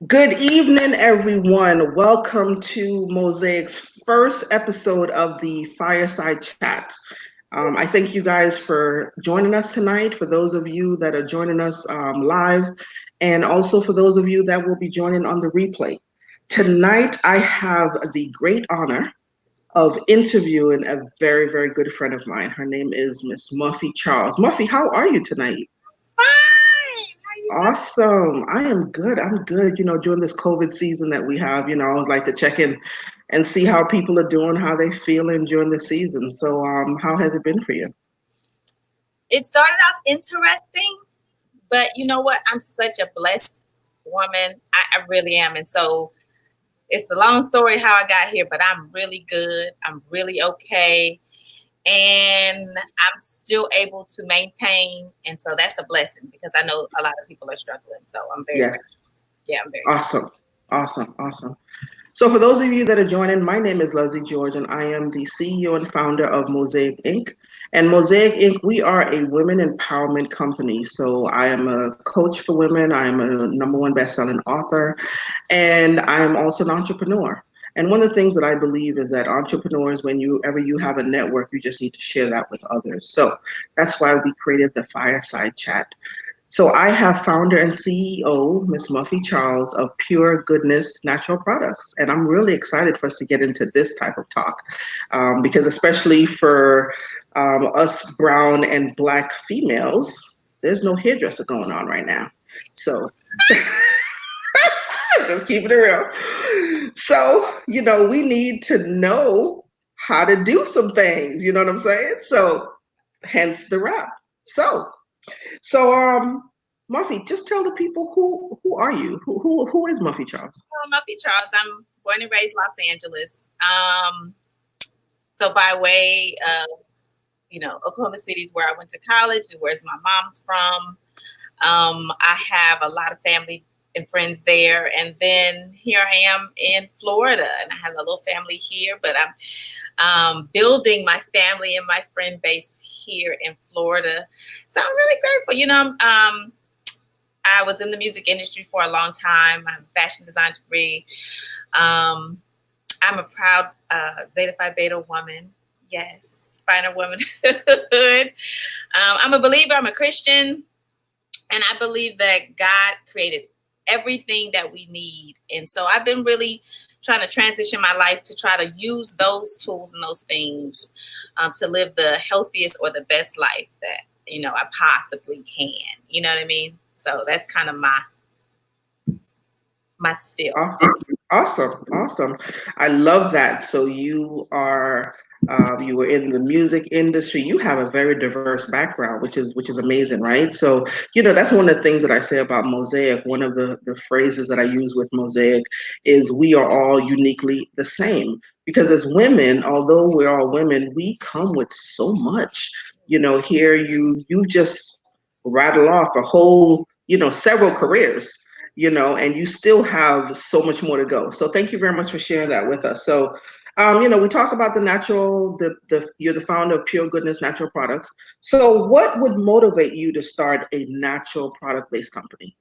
Good evening, everyone. Welcome to Mosaic's first episode of the Fireside Chat. I thank you guys for joining us tonight, for those of you that are joining us live, and also for those of you that will be joining on the replay. Tonight, I have the great honor of interviewing a very, very good friend of mine. Her name is Miss Muffy Charles. Muffy, how are you tonight? Fine. How you doing? Awesome. I am good. I'm good. During this COVID season that we have, I always like to check in and see how people are doing, how they feeling during the season. So, how has it been for you? It started off interesting, but you know what? I'm such a blessed woman. I really am. And so it's the long story how I got here, but I'm really good. I'm really okay. And I'm still able to maintain. And so that's a blessing because I know a lot of people are struggling. So I'm very grateful. Yes. Yeah, I'm very grateful. Awesome. Awesome. Awesome. So, for those of you that are joining, my name is Leslie George, and I am the CEO and founder of Mosaic Inc. And Mosaic Inc., we are a women empowerment company. So, I am a coach for women, I am a number one best-selling author, and I am also an entrepreneur. And one of the things that I believe is that entrepreneurs, whenever you have a network, you just need to share that with others. So that's why we created the Fireside Chat. So I have founder and CEO, Miss Muffy Charles of Pure Goodness Natural Products. And I'm really excited for us to get into this type of talk because especially for us brown and black females, there's no hairdresser going on right now. So just keeping it real. So, we need to know how to do some things, you know what I'm saying? So hence the rap. So, Muffy, just tell the people who are you? Who is Muffy Charles? Well, Muffy Charles, I'm born and raised Los Angeles. So by way of Oklahoma City is where I went to college and where's my mom's from. I have a lot of family and friends there. And then here I am in Florida and I have a little family here, but I'm building my family and my friend base here in Florida. So I'm really grateful. I was in the music industry for a long time. I have a fashion design degree. I'm a proud Zeta Phi Beta woman. Yes, finer womanhood. I'm a believer. I'm a Christian. And I believe that God created everything that we need. And so I've been really trying to transition my life to try to use those tools and those things to live the healthiest or the best life that, I possibly can. You know what I mean? So that's kind of my spiel. Awesome. I love that. So you were in the music industry. You have a very diverse background, which is amazing, right? So that's one of the things that I say about Mosaic. One of the phrases that I use with Mosaic is we are all uniquely the same. Because as women, although we're all women, we come with so much. Here you just rattle off a whole several careers, and you still have so much more to go. So thank you very much for sharing that with us. So, we talk about the natural, you're the founder of Pure Goodness Natural Products. So what would motivate you to start a natural product-based company?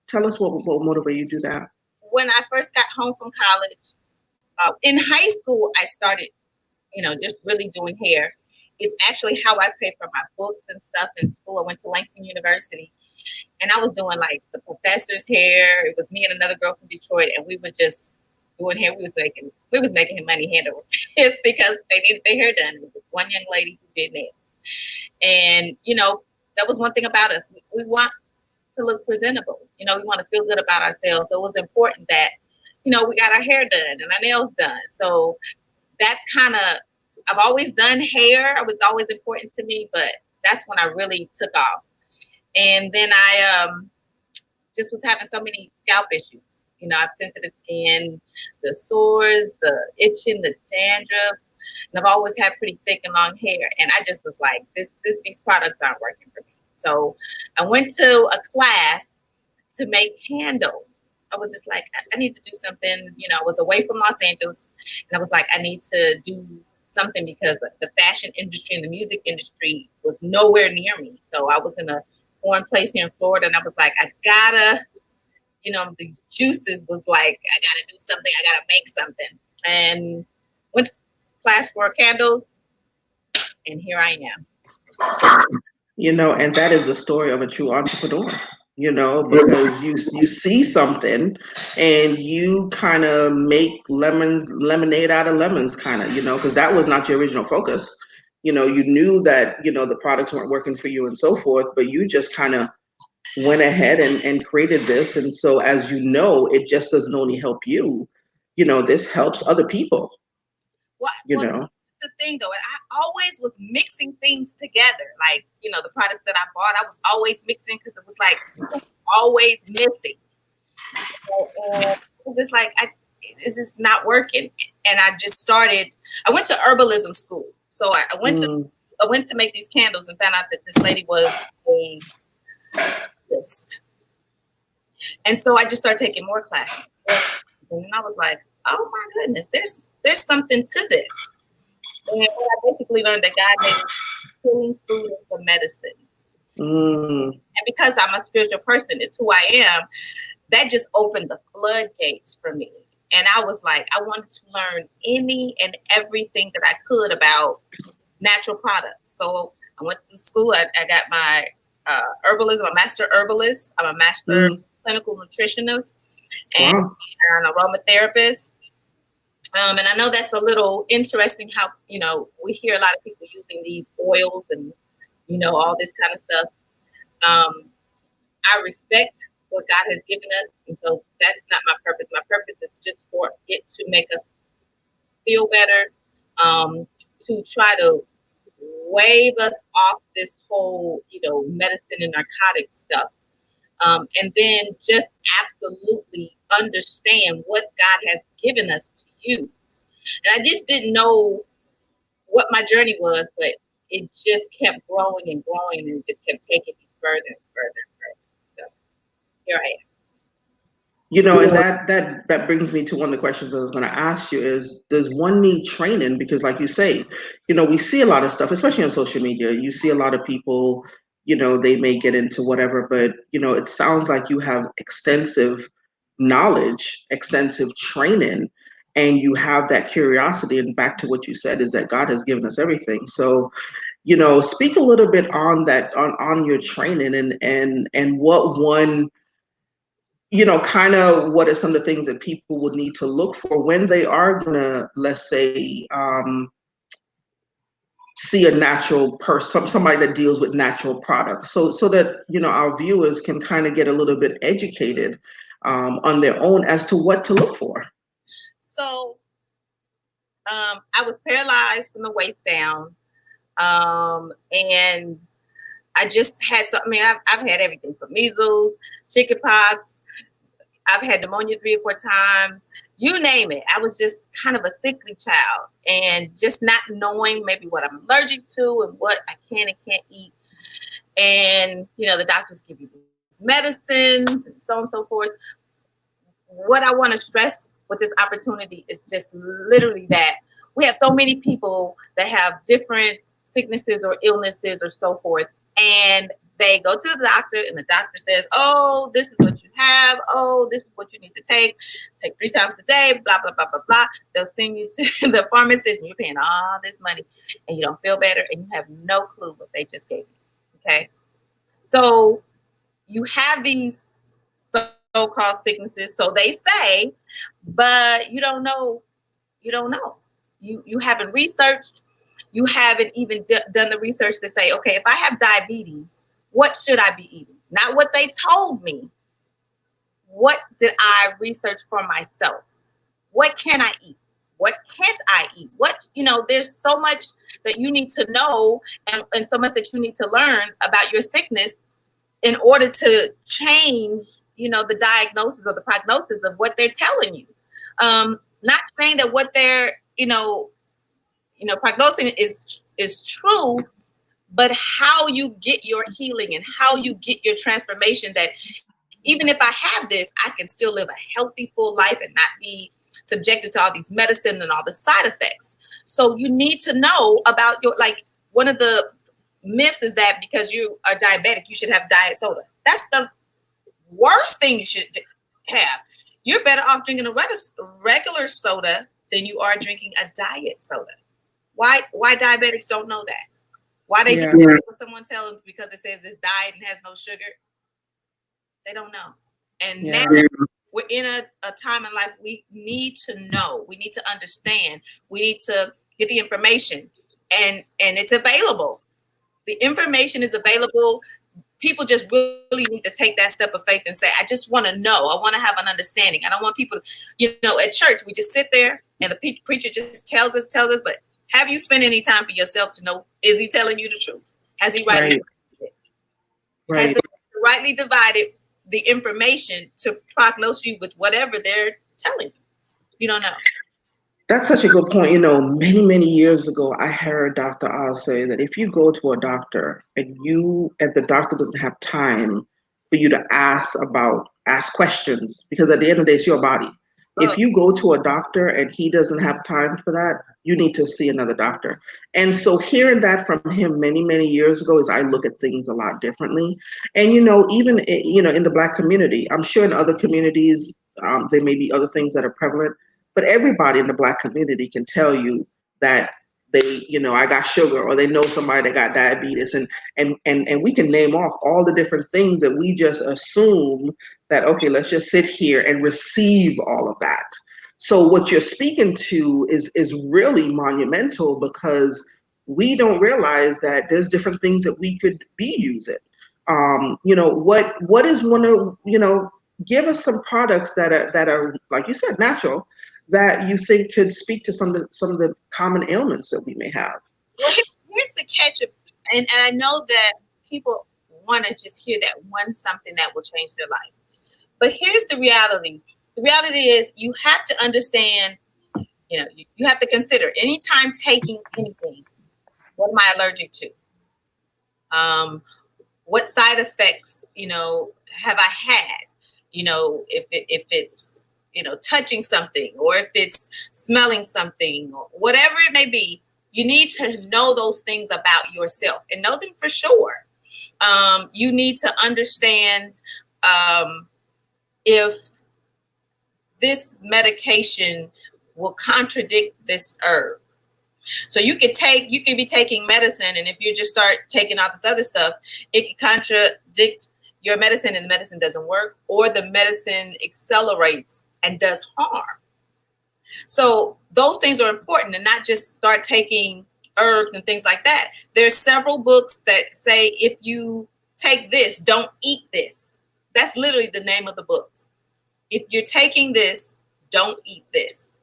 Tell us what will motivate you to do that. When I first got home from college, in high school, I started, just really doing hair. It's actually how I paid for my books and stuff in school. I went to Langston University. And I was doing like the professor's hair. It was me and another girl from Detroit, and we were just doing hair. We was making money hand over fist because they needed their hair done. It was one young lady who did nails, and that was one thing about us. We want to look presentable. We want to feel good about ourselves. So it was important that we got our hair done and our nails done. So that's kind of I've always done hair. It was always important to me, but that's when I really took off. And then I just was having so many scalp issues. I have sensitive skin, the sores, the itching, the dandruff. And I've always had pretty thick and long hair. And I just was like, these products aren't working for me. So I went to a class to make candles. I was just like, I need to do something. I was away from Los Angeles. And I was like, I need to do something because the fashion industry and the music industry was nowhere near me. So I was in a foreign place here in Florida, and I was like, I gotta these juices was like, I gotta do something, I gotta make something. And went to class for candles, and here I am. And that is the story of a true entrepreneur, because you see something and you kind of make lemonade out of lemons, kind of, because that was not your original focus. You knew that, the products weren't working for you and so forth, but you just kind of went ahead and created this. And so, as it just doesn't only help you, this helps other people, Well, the thing though, and I always was mixing things together. Like, the products that I bought, I was always mixing because it was like always missing. And it was just like, it's just not working. And I just started, I went to herbalism school. So I went to make these candles and found out that this lady was a list. And so I just started taking more classes. And I was like, oh my goodness, there's something to this. And I basically learned that God made healing food for medicine. And because I'm a spiritual person, it's who I am, that just opened the floodgates for me. And I was like, I wanted to learn any and everything that I could about natural products. So I went to school. I got my herbalism, a master herbalist. I'm a master clinical nutritionist and an aromatherapist. And I know that's a little interesting how, we hear a lot of people using these oils and, all this kind of stuff. I respect what God has given us. And so that's not my purpose. My purpose is just for it to make us feel better, to try to wave us off this whole, medicine and narcotic stuff. And then just absolutely understand what God has given us to use. And I just didn't know what my journey was, but it just kept growing and growing, and it just kept taking me further and further and further. So here I am. And that brings me to one of the questions I was going to ask you is, does one need training? Because like you say, we see a lot of stuff, especially on social media. You see a lot of people, they may get into whatever, but, it sounds like you have extensive knowledge, extensive training, and you have that curiosity. And back to what you said is that God has given us everything. So, speak a little bit on that, on your training and what one, kind of what are some of the things that people would need to look for when they are gonna, let's say, see a natural person, somebody that deals with natural products, so that our viewers can kind of get a little bit educated on their own as to what to look for. So I was paralyzed from the waist down, and I just had I've had everything from measles, chickenpox. I've had pneumonia 3 or 4 times. You name it. I was just kind of a sickly child, and just not knowing maybe what I'm allergic to and what I can and can't eat. And, the doctors give you medicines and so on and so forth. What I want to stress with this opportunity is just literally that we have so many people that have different sicknesses or illnesses or so forth. And they go to the doctor, and the doctor says, oh, this is what you have. Oh, this is what you need to take. Take 3 times a day, blah, blah, blah, blah, blah. They'll send you to the pharmacist, and you're paying all this money, and you don't feel better, and you have no clue what they just gave you, okay? So you have these so-called sicknesses, so they say, but you don't know. You don't know. You haven't researched. You haven't even done the research to say, okay, if I have diabetes, what should I be eating? Not what they told me. What did I research for myself? What can I eat? What can't I eat? There's so much that you need to know and so much that you need to learn about your sickness in order to change, the diagnosis or the prognosis of what they're telling you. Not saying that what they're, prognosing is true, but how you get your healing and how you get your transformation, that even if I have this, I can still live a healthy, full life and not be subjected to all these medicine and all the side effects. So you need to know about one of the myths is that because you are diabetic, you should have diet soda. That's the worst thing you should do. have. You're better off drinking a regular soda than you are drinking a diet soda. Why diabetics don't know that? Why they get when someone tells them because it says it's diet and has no sugar? They don't know. And now we're in a time in life we need to know. We need to understand. We need to get the information. And it's available. The information is available. People just really need to take that step of faith and say, I just want to know. I want to have an understanding. I don't want people to, at church, we just sit there and the preacher just tells us, but have you spent any time for yourself to know, is he telling you the truth? Has he rightly divided? Has he rightly divided the information to prognose you with whatever they're telling you? You don't know. That's such a good point. Many, many years ago, I heard Dr. Oz say that if you go to a doctor and the doctor doesn't have time for you to ask questions, because at the end of the day, it's your body. If you go to a doctor and he doesn't have time for that, you need to see another doctor. And so hearing that from him many, many years ago is I look at things a lot differently. And, even, in the Black community, I'm sure in other communities, there may be other things that are prevalent. But everybody in the Black community can tell you that they, I got sugar, or they know somebody that got diabetes, and we can name off all the different things that we just assume that, okay, let's just sit here and receive all of that. So what you're speaking to is really monumental, because we don't realize that there's different things that we could be using. What is one of, give us some products that are, like you said, natural, that you think could speak to some of the common ailments that we may have. Well, here's the catch, and I know that people want to just hear that one something that will change their life. But here's the reality. The reality is you have to understand, you have to consider anytime taking anything, what am I allergic to? What side effects, have I had? If it's touching something, or if it's smelling something, or whatever it may be, you need to know those things about yourself and know them for sure. You need to understand if this medication will contradict this herb. So you can be taking medicine, and if you just start taking all this other stuff, it can contradict your medicine and the medicine doesn't work, or the medicine accelerates and does harm. So those things are important, and not just start taking herbs and things like that. There's several books that say, if you take this, don't eat this. That's literally the name of the books. If you're taking this, don't eat this.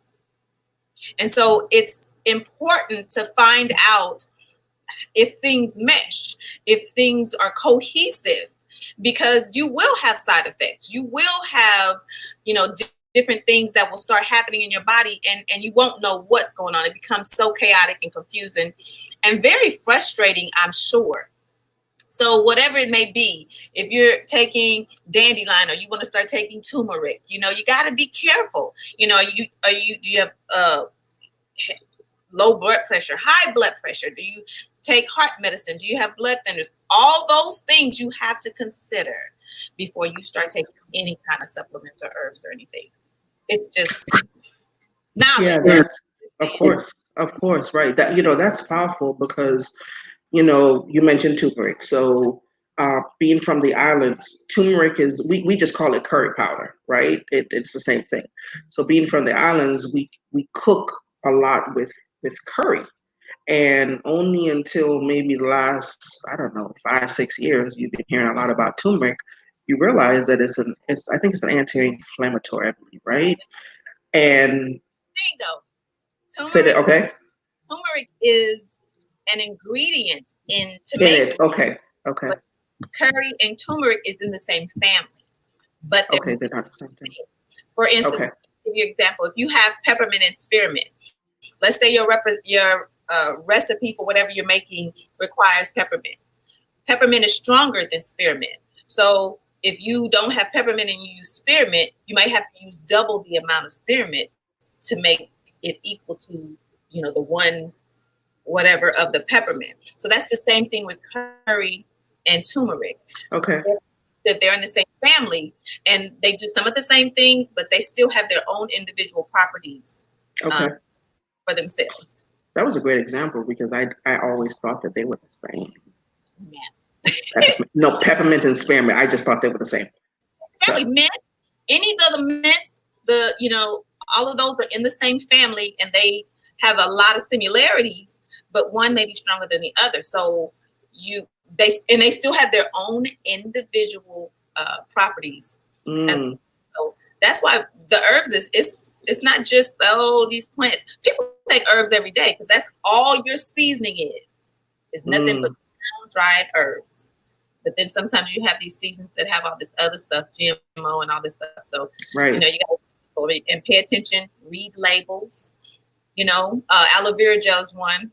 And so it's important to find out if things mesh, if things are cohesive, because you will have side effects. You will have, different things that will start happening in your body, and you won't know what's going on. It becomes so chaotic and confusing and very frustrating, I'm sure. So whatever it may be, if you're taking dandelion or you want to start taking turmeric, you got to be careful. Do you have low blood pressure, high blood pressure? Do you take heart medicine? Do you have blood thinners? All those things you have to consider before you start taking any kind of supplements or herbs or anything. It's just knowledge. Yeah, of course, right. That that's powerful, because you mentioned turmeric. So being from the islands, turmeric is, we just call it curry powder, right? It's the same thing. So being from the islands, we cook a lot with curry. And only until maybe the last, I don't know, 5-6 years, you've been hearing a lot about turmeric. You realize that I think it's an anti-inflammatory, I believe, right? And say that, okay. Turmeric is an ingredient in tomato. Okay. But curry and turmeric is in the same family, but they're not the same thing. For instance, I'll give you an example. If you have peppermint and spearmint, let's say your recipe for whatever you're making requires peppermint. Peppermint is stronger than spearmint. So if you don't have peppermint and you use spearmint, you might have to use double the amount of spearmint to make it equal to, the one whatever of the peppermint. So that's the same thing with curry and turmeric. Okay. that they're in the same family and they do some of the same things, but they still have their own individual properties Okay. for themselves. That was a great example because I always thought that they were the same. Yeah. No, peppermint and spearmint. I just thought they were the same. Family mint, any of the mints, all of those are in the same family and they have a lot of similarities, but one may be stronger than the other. So they still have their own individual properties. Mm. So that's why the herbs it's not just these plants. People take herbs every day because that's all your seasoning is. It's nothing but dried herbs. But then sometimes you have these seasons that have all this other stuff, GMO and all this stuff. So right. You got to and pay attention, read labels. Aloe Vera gel is one.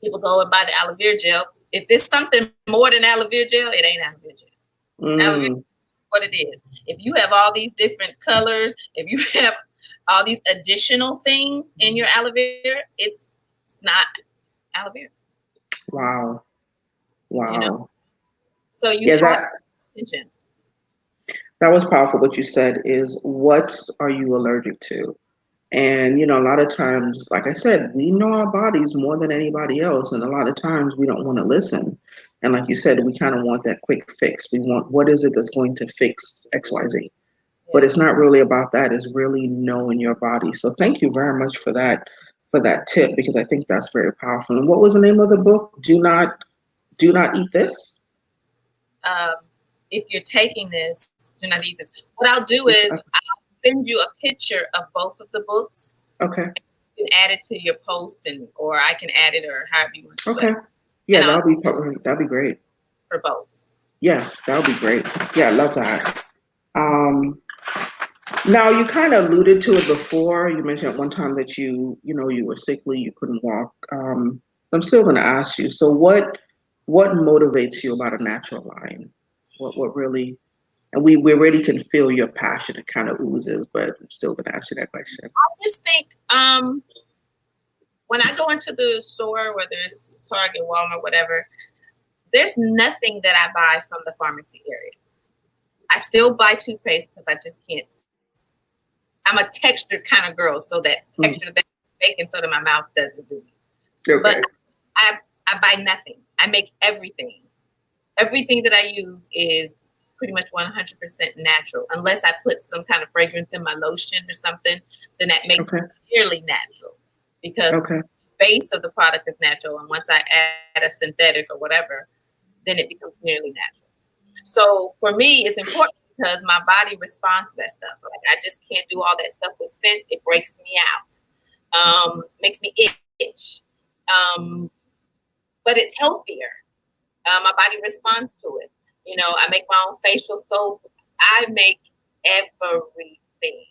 People go and buy the aloe vera gel. If it's something more than aloe vera gel, it ain't aloe vera gel. Aloe vera is what it is. If you have all these different colors, if you have all these additional things in your aloe vera, it's not aloe vera. Wow. So you have attention. That was powerful. What you said is, what are you allergic to? And, a lot of times, like I said, we know our bodies more than anybody else. And a lot of times we don't want to listen. And like you said, we kind of want that quick fix. We want, what is it that's going to fix XYZ? Yeah. But it's not really about that. It's really knowing your body. So thank you very much for that tip, because I think that's very powerful. And what was the name of the book? Do not eat this. If you're taking this, do not eat this. What I'll do is I'll send you a picture of both of the books. Okay. You can add it to your post, or I can add it, or however you want to. Okay. Yeah, that'd be great. For both. Yeah, that would be great. Yeah, I love that. Now you kind of alluded to it before. You mentioned at one time that you were sickly, you couldn't walk. I'm still going to ask you. So what motivates you about a natural line? What really? And we already can feel your passion. It kind of oozes, but I'm still going to ask you that question. I just think when I go into the store, whether it's Target, Walmart, whatever, there's nothing that I buy from the pharmacy area. I still buy toothpaste because I just can't. I'm a textured kind of girl, so that texture that baking soda in my mouth doesn't do me. Okay. But I buy nothing. I make everything. Everything that I use is pretty much 100% natural, unless I put some kind of fragrance in my lotion or something, then that makes it nearly natural, because the base of the product is natural, and once I add a synthetic or whatever, then it becomes nearly natural. So for me, it's important because my body responds to that stuff. Like, I just can't do all that stuff with scents. It breaks me out, makes me itch, but it's healthier. My body responds to it. I make my own facial soap. I make everything.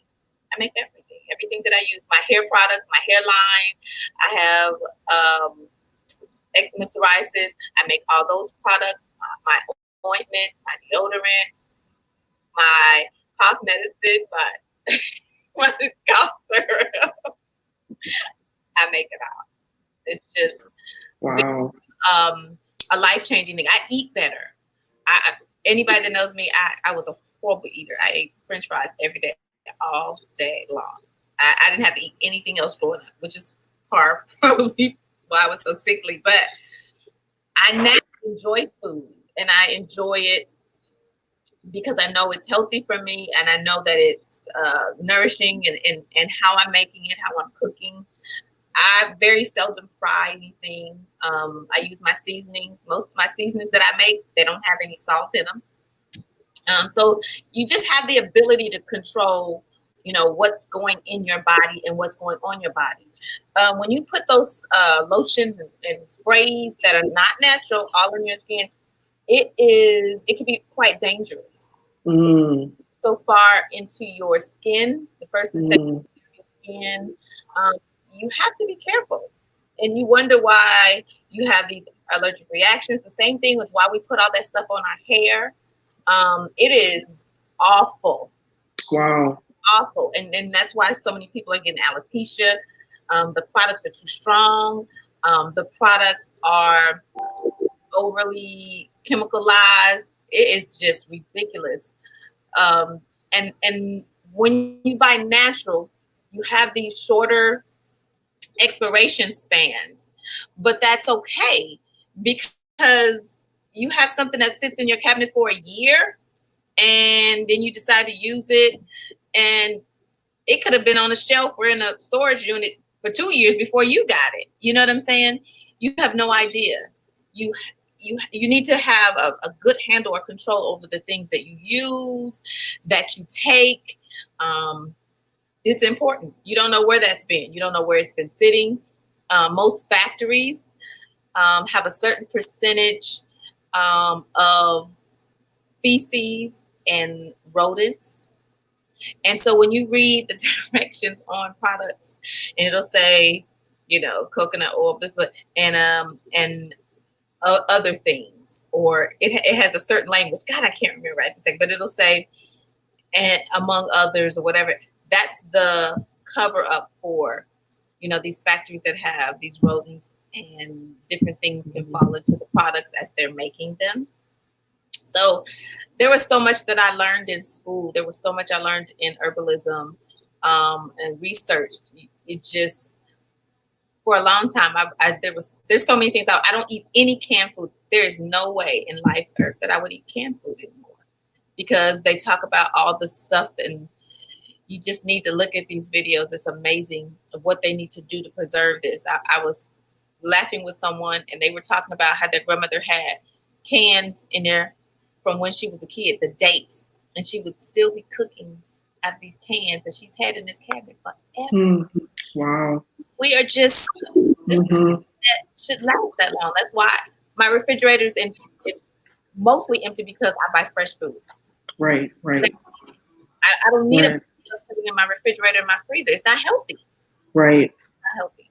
Everything that I use. My hair products, my hairline. I have eczema, psoriasis. I make all those products. My ointment, my deodorant, my cough medicine, my cough syrup. I make it all. It's just a life-changing thing. I eat better. Anybody that knows me, I was a horrible eater. I ate French fries every day, all day long. I didn't have to eat anything else growing up, which is probably why I was so sickly. But I now enjoy food, and I enjoy it because I know it's healthy for me, and I know that it's nourishing, and how I'm making it, how I'm cooking. I very seldom fry anything. I use my seasonings. Most of my seasonings that I make, they don't have any salt in them. So you just have the ability to control, what's going in your body and what's going on your body. When you put those lotions and sprays that are not natural all in your skin, it can be quite dangerous. So far into your skin, the first and second your skin, you have to be careful. And you wonder why you have these allergic reactions. The same thing is why we put all that stuff on our hair. It is awful. Wow. Awful. And that's why so many people are getting alopecia. The products are too strong. The products are overly chemicalized. It is just ridiculous. And when you buy natural, you have these shorter expiration spans, but that's okay because you have something that sits in your cabinet for a year and then you decide to use it, and it could have been on a shelf or in a storage unit for 2 years before you got it. You know what I'm saying? You have no idea. You you need to have a good handle or control over the things that you use, that you take. It's important. You don't know where that's been. You don't know where it's been sitting. Most factories have a certain percentage of feces and rodents. And so when you read the directions on products, and it'll say, coconut oil, and other things, or it has a certain language. God, I can't remember right this second, but it'll say, and among others or whatever. That's the cover up for, these factories that have these rodents, and different things can fall into the products as they're making them. So there was so much that I learned in school. There was so much I learned in herbalism and researched. It just, for a long time, there's so many things. I don't eat any canned food. There is no way in life's earth that I would eat canned food anymore, because they talk about all the stuff, and you just need to look at these videos. It's amazing of what they need to do to preserve this. I was laughing with someone, and they were talking about how their grandmother had cans in there from when she was a kid, the dates, and she would still be cooking out of these cans that she's had in this cabinet forever. Wow. We are just that should last that long. That's why my refrigerator is empty. It's mostly empty because I buy fresh food. Right. I don't need a sitting in my refrigerator and my freezer. It's not healthy. Right. It's not healthy.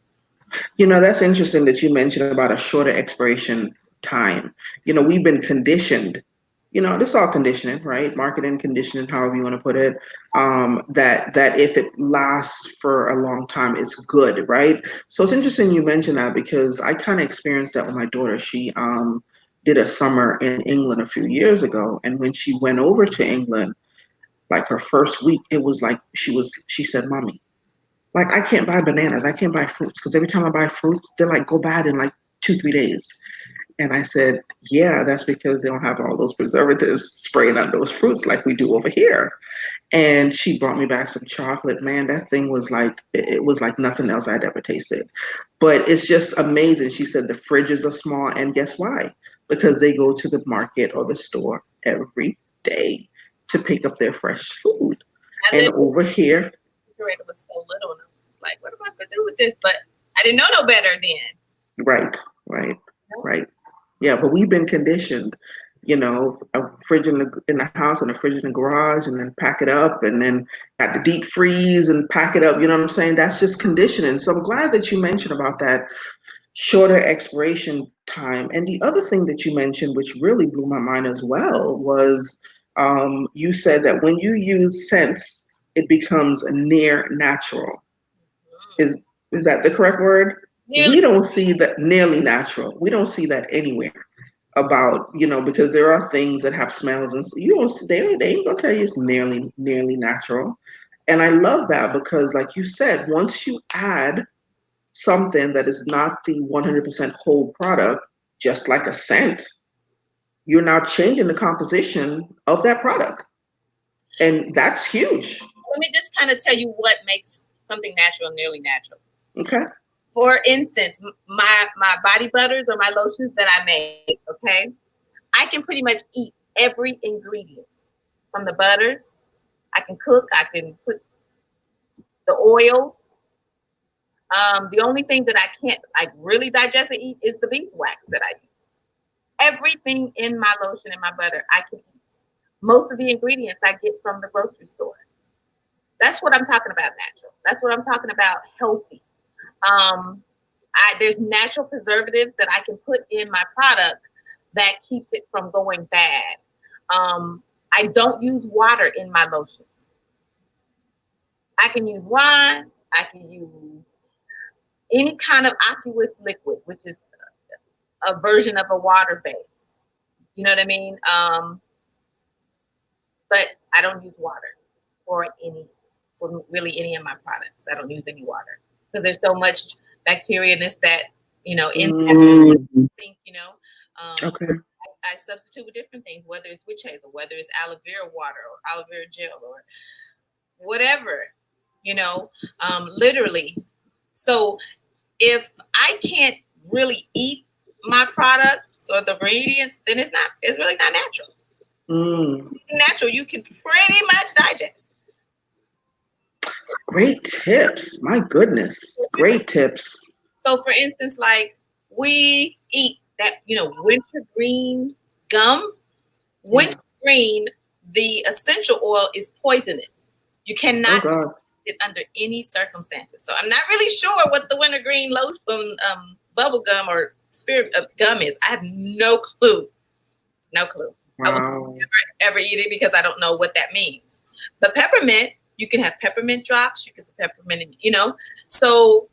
That's interesting that you mentioned about a shorter expiration time. We've been conditioned, this is all conditioning, right? Marketing conditioning, however you want to put it, that if it lasts for a long time, it's good, right? So it's interesting you mentioned that, because I kind of experienced that with my daughter. She did a summer in England a few years ago, and when she went over to England, like her first week, it was like she said, "Mommy, like I can't buy bananas, I can't buy fruits, because every time I buy fruits, they're like go bad in like 2-3 days." And I said, "Yeah, that's because they don't have all those preservatives spraying on those fruits like we do over here." And she brought me back some chocolate. Man, that thing was like, it was like nothing else I'd ever tasted. But it's just amazing. She said the fridges are small, and guess why? Because they go to the market or the store every day to pick up their fresh food. And over here, the refrigerator was so little, and I was just like, what am I gonna do with this? But I didn't know no better then. Right. Yeah, but we've been conditioned, a fridge in the house and a fridge in the garage, and then pack it up, and then got the deep freeze and pack it up. You know what I'm saying? That's just conditioning. So I'm glad that you mentioned about that shorter expiration time. And the other thing that you mentioned, which really blew my mind as well, was you said that when you use scents, it becomes near natural. Is that the correct word? We don't see that nearly natural. We don't see that anywhere about, because there are things that have smells, and so you don't, they ain't gonna tell you it's nearly natural. And I love that, because like you said, once you add something that is not the 100% whole product, just like a scent, you're now changing the composition of that product. And that's huge. Let me just kind of tell you what makes something natural nearly natural. Okay. For instance, my body butters or my lotions that I make, okay, I can pretty much eat every ingredient from the butters. I can cook. I can put the oils. The only thing that I can't like really digest and eat is the beeswax that I use. Everything in my lotion and my butter I can eat. Most of the ingredients I get from the grocery store. That's what I'm talking about natural. That's what I'm talking about healthy. There's natural preservatives that I can put in my product that keeps it from going bad. I don't use water in my lotions. I can use wine. I can use any kind of aqueous liquid, which is a version of a water base. You know what I mean? but I don't use water for really any of my products. I don't use any water because there's so much bacteria and this, that, in that sink, Okay. I substitute with different things, whether it's witch hazel, whether it's aloe vera water or aloe vera gel or whatever, literally. So if I can't really eat my products or the ingredients, then it's really not natural. Natural, you can pretty much digest. Great tips. My goodness. Great tips. So for instance, like we eat that, wintergreen gum. Wintergreen, the essential oil is poisonous. You cannot use it under any circumstances. So I'm not really sure what the wintergreen bubble gum or spirit gum is. I have no clue. No clue. Wow. I would never ever eat it because I don't know what that means. The peppermint, you can have peppermint drops. You can have peppermint, So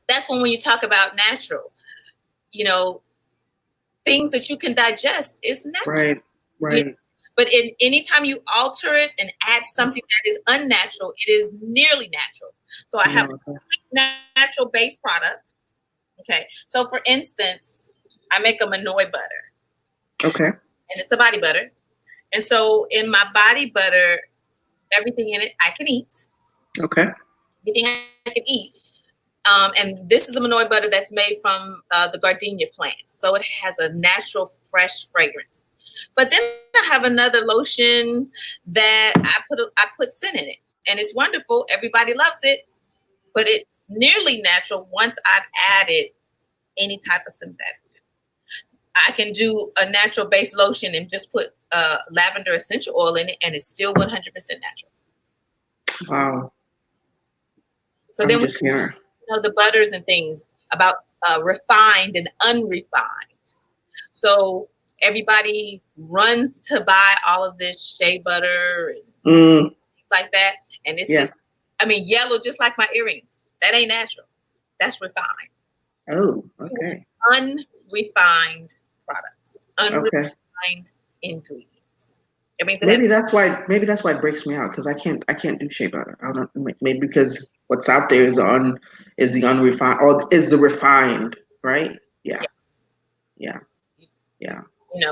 that's when you talk about natural, things that you can digest is natural. Right. But anytime you alter it and add something that is unnatural, it is nearly natural. So I have natural based products. Okay. So for instance, I make a Manoi butter. Okay. And it's a body butter. And so in my body butter, everything in it I can eat. Okay. Everything I can eat. And this is a Manoi butter that's made from the gardenia plant. So it has a natural, fresh fragrance. But then I have another lotion that I put scent in it. And it's wonderful. Everybody loves it. But it's nearly natural once I've added any type of synthetic. I can do a natural-based lotion and just put lavender essential oil in it, and it's still 100% natural. Wow. So then the butters and things about refined and unrefined. So everybody runs to buy all of this shea butter and things like that. And it's this, yellow, just like my earrings. That ain't natural. That's refined. Oh, okay. Unrefined products. Unrefined ingredients. Maybe that's why it breaks me out, because I can't do shea butter. I don't know, maybe because what's out there is the unrefined, or is the refined, right? Yeah.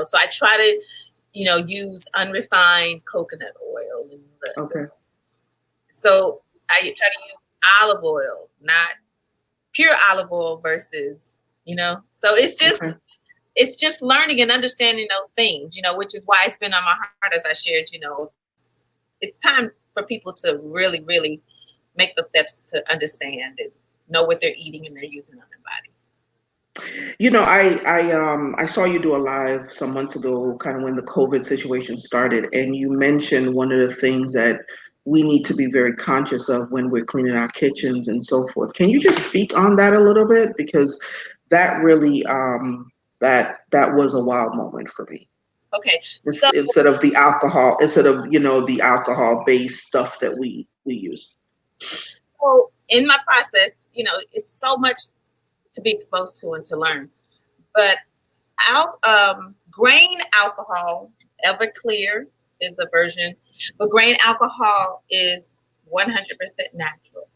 So I try to, use unrefined coconut oil. So I try to use olive oil, not pure olive oil versus, So it's just learning and understanding those things, which is why it's been on my heart, as I shared, it's time for people to really, really make the steps to understand and know what they're eating and they're using on their body. I saw you do a live some months ago, kind of when the COVID situation started, and you mentioned one of the things that we need to be very conscious of when we're cleaning our kitchens and so forth. Can you just speak on that a little bit? Because that really, that was a wild moment for me. Okay. Instead of the alcohol-based stuff that we use. So in my process, it's so much to be exposed to and to learn. But grain alcohol, Everclear is a version, but grain alcohol is 100% natural.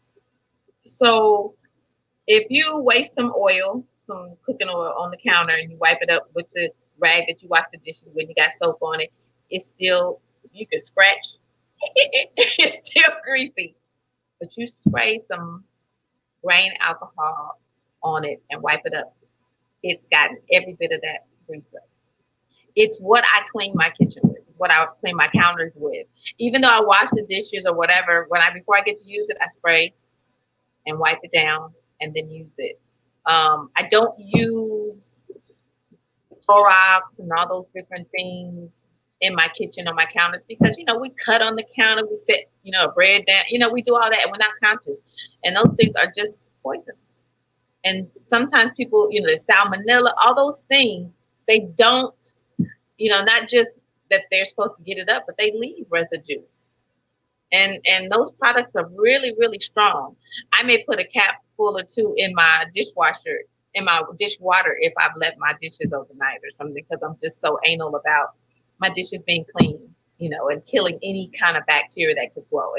So if you waste some cooking oil on the counter and you wipe it up with the rag that you wash the dishes with, you got soap on it, it's still, you can scratch, it's still greasy. But you spray some grain alcohol on it and wipe it up, it's gotten every bit of that grease up. It's what I clean my kitchen with. It's what I clean my counters with. Even though I wash the dishes or whatever, before I get to use it, I spray and wipe it down and then use it. I don't use Clorox and all those different things in my kitchen on my counters because, we cut on the counter, we set, bread down, we do all that and we're not conscious. And those things are just poisonous. And sometimes people, there's salmonella, all those things, they don't, not just that they're supposed to get it up, but they leave residue. And those products are really, really strong. I may put a cap full or two in my dishwater if I've left my dishes overnight or something, because I'm just so anal about my dishes being clean. and killing any kind of bacteria that could grow.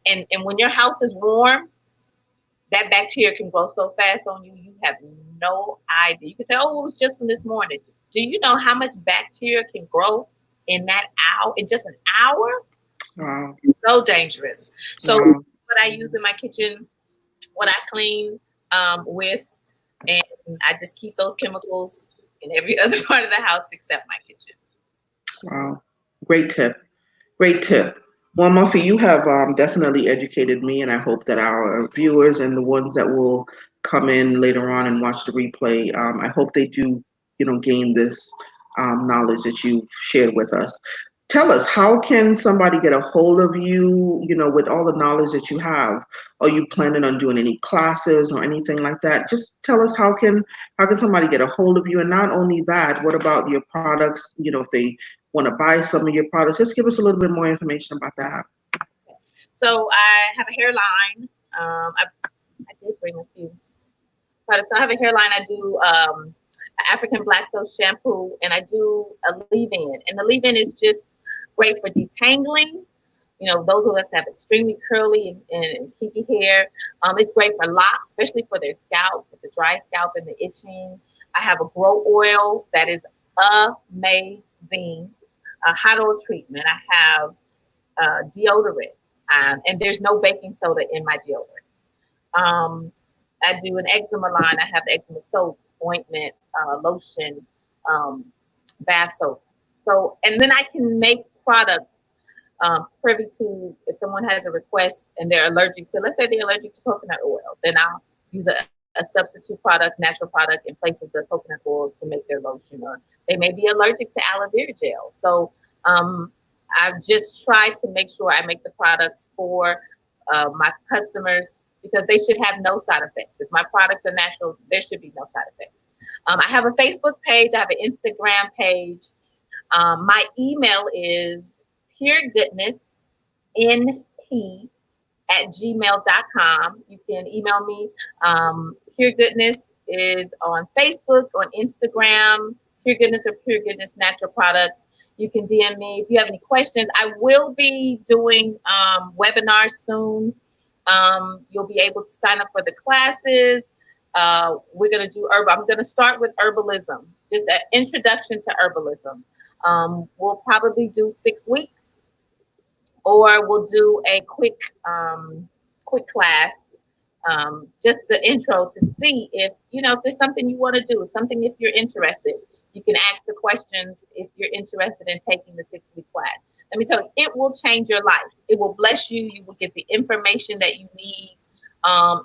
And when your house is warm, that bacteria can grow so fast on you, you have no idea. You can say, oh, it was just from this morning. Do you know how much bacteria can grow in that hour, in just an hour? Wow. So dangerous. So Wow. what I use in my kitchen, what I clean with, and I just keep those chemicals in every other part of the house except my kitchen. Wow. Great tip. Great tip. Well, Muffy, you have definitely educated me, and I hope that our viewers and the ones that will come in later on and watch the replay, I hope they do, gain this knowledge that you've shared with us. Tell us, how can somebody get a hold of you, with all the knowledge that you have? Are you planning on doing any classes or anything like that? Just tell us, how can somebody get a hold of you? And not only that, what about your products? If they want to buy some of your products, just give us a little bit more information about that. So I have a hairline. I did bring a few products. So I have a hairline. I do African Black Soap shampoo, and I do a leave-in. And the leave-in is just great for detangling. Those of us that have extremely curly and kinky hair. It's great for locks, especially for their scalp, with the dry scalp and the itching. I have a grow oil that is amazing. A hot oil treatment. I have deodorant, and there's no baking soda in my deodorant. I do an eczema line. I have the eczema soap, ointment, lotion, bath soap. So, and then I can make products privy to, if someone has a request and they're allergic to, let's say they're allergic to coconut oil, then I'll use a substitute product, natural product, in place of the coconut oil to make their lotion. Or they may be allergic to aloe vera gel. So I've just tried to make sure I make the products for my customers, because they should have no side effects. If my products are natural, there should be no side effects. I have a Facebook page. I have an Instagram page. My email is puregoodnessnp@gmail.com. You can email me. Pure Goodness is on Facebook, on Instagram, Pure Goodness or Pure Goodness Natural Products. You can DM me if you have any questions. I will be doing webinars soon. You'll be able to sign up for the classes. We're going to do herbal. I'm going to start with herbalism, just an introduction to herbalism. We'll probably do 6 weeks, or we'll do a quick class, just the intro, to see if there's something you want to do, something if you're interested. You can ask the questions if you're interested in taking the 6-week class. Let me tell you, it will change your life. It will bless you. You will get the information that you need. I'll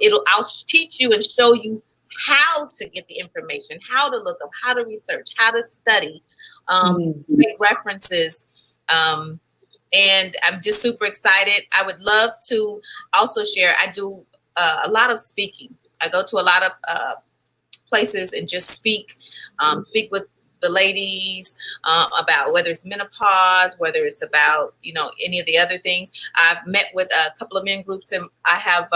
teach you and show you how to get the information, how to look up, how to research, how to study, make references. And I'm just super excited. I would love to also share. I do a lot of speaking. I go to a lot of places and just speak with the ladies about whether it's menopause, whether it's about, any of the other things. I've met with a couple of men groups, and I have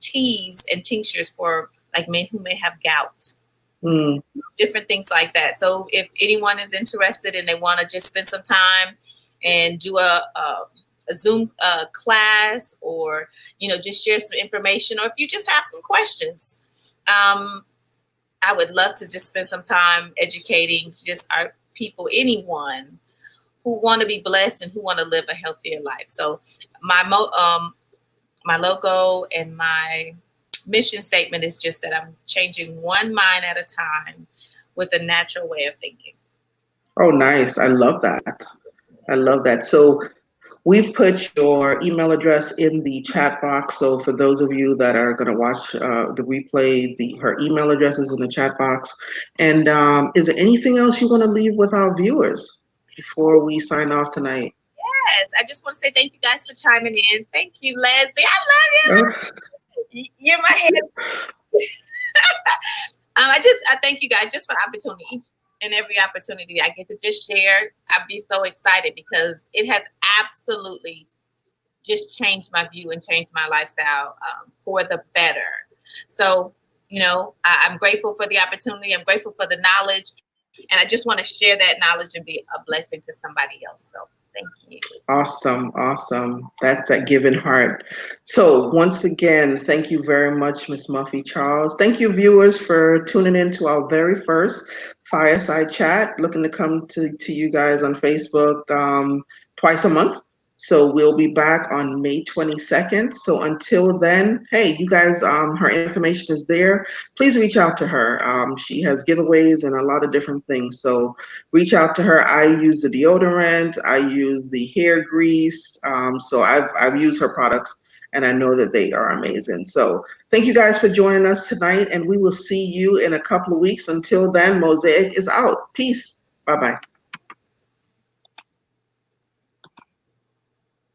teas and tinctures for like men who may have gout, different things like that. So if anyone is interested and they want to just spend some time and do a Zoom class, or, just share some information, or if you just have some questions, I would love to just spend some time educating just our people, anyone who want to be blessed and who want to live a healthier life. So my logo and my mission statement is just that I'm changing one mind at a time with a natural way of thinking. Oh, nice. I love that. I love that. So we've put your email address in the chat box. So for those of you that are going to watch the replay, her email address is in the chat box. And is there anything else you want to leave with our viewers before we sign off tonight? Yes, I just want to say thank you guys for chiming in. Thank you, Lesley. I love you. You're my head. I thank you guys just for the opportunity. Each and every opportunity I get to just share, I'd be so excited, because it has absolutely just changed my view and changed my lifestyle for the better. So, I'm grateful for the opportunity. I'm grateful for the knowledge, and I just want to share that knowledge and be a blessing to somebody else. So Thank you. Awesome, awesome. That's that giving heart. So once again, thank you very much, Miss Muffy Charles. Thank you, viewers, for tuning in to our very first fireside chat. Looking to come to you guys on Facebook twice a month. So we'll be back on May 22nd. So until then, hey, you guys, her information is there. Please reach out to her. She has giveaways and a lot of different things. So reach out to her. I use the deodorant. I use the hair grease. So I've used her products, and I know that they are amazing. So thank you guys for joining us tonight, and we will see you in a couple of weeks. Until then, Mosaic is out. Peace. Bye bye.